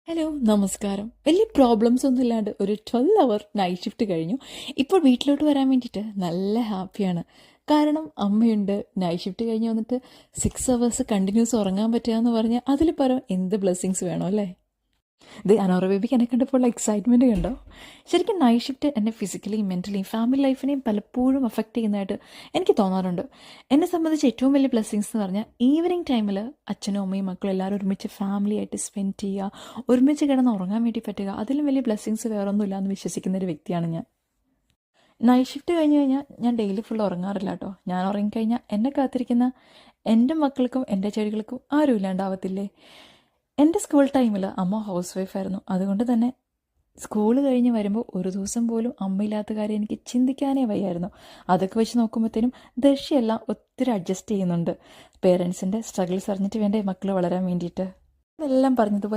Hello നമസ്കാരം. വലിയ problems ഒന്നും ഇല്ലാണ്ട് ഒരു 12 അവർ നൈറ്റ് ഷിഫ്റ്റ് കഴിഞ്ഞു. ഇപ്പോൾ വീട്ടിലോട്ട് വരാൻ വേണ്ടിയിട്ട് നല്ല ഹാപ്പിയാണ്. കാരണം അമ്മയുണ്ട്. നൈറ്റ് ഷിഫ്റ്റ് കഴിഞ്ഞ് വന്നിട്ട് 6 അവേഴ്സ് കണ്ടിന്യൂസ് ഉറങ്ങാൻ പറ്റുക എന്ന് പറഞ്ഞാൽ അതിൽ പരം എന്ത് ബ്ലെസ്സിങ്സ് വേണം അല്ലേ? ഇത് അനോറ ബേബിക്ക് എന്നെ കണ്ടപ്പോൾ എക്സൈറ്റ്മെൻറ്റ് കണ്ടോ? ശരിക്കും നൈറ്റ് ഷിഫ്റ്റ് എന്നെ ഫിസിക്കലി മെൻ്റലി ഫാമിലി ലൈഫിനെയും പലപ്പോഴും അഫക്റ്റ് ചെയ്യുന്നതായിട്ട് എനിക്ക് തോന്നാറുണ്ട്. എന്നെ സംബന്ധിച്ച് ഏറ്റവും വലിയ ബ്ലെസ്സിങ്സ് എന്ന് പറഞ്ഞാൽ ഈവനിങ് ടൈമിൽ അച്ഛനും അമ്മയും മക്കളും എല്ലാവരും ഒരുമിച്ച് ഫാമിലി ആയിട്ട് സ്പെൻഡ് ചെയ്യുക, ഒരുമിച്ച് കിടന്ന് ഉറങ്ങാൻ വേണ്ടി പറ്റുക, അതിലും വലിയ ബ്ലെസ്സിങ്സ് വേറൊന്നുമില്ല എന്ന് വിശ്വസിക്കുന്ന ഒരു വ്യക്തിയാണ് ഞാൻ. നൈറ്റ് ഷിഫ്റ്റ് കഴിഞ്ഞ് കഴിഞ്ഞാൽ ഞാൻ ഡെയിലി ഫുൾ ഉറങ്ങാറില്ല കേട്ടോ. ഞാൻ ഉറങ്ങിക്കഴിഞ്ഞാൽ എന്നെ കാത്തിരിക്കുന്ന എൻ്റെ മക്കൾക്കും എൻ്റെ ചെടികൾക്കും ആരും ഇല്ലാണ്ടാവത്തില്ലേ. എൻ്റെ സ്കൂൾ ടൈമിൽ അമ്മ ഹൗസ് വൈഫായിരുന്നു. അതുകൊണ്ട് തന്നെ സ്കൂൾ കഴിഞ്ഞ് വരുമ്പോൾ ഒരു ദിവസം പോലും അമ്മയില്ലാത്ത കാര്യം എനിക്ക് ചിന്തിക്കാനേ വയ്യായിരുന്നു. അതൊക്കെ വെച്ച് നോക്കുമ്പോഴത്തേനും ദർശിയെല്ലാം ഒത്തിരി അഡ്ജസ്റ്റ് ചെയ്യുന്നുണ്ട്. പേരൻസിൻ്റെ സ്ട്രഗിൾസ് അറിഞ്ഞിട്ട് വേണ്ടേ മക്കൾ വളരാൻ വേണ്ടിയിട്ട്. ഇതെല്ലാം പറഞ്ഞതുപോലെ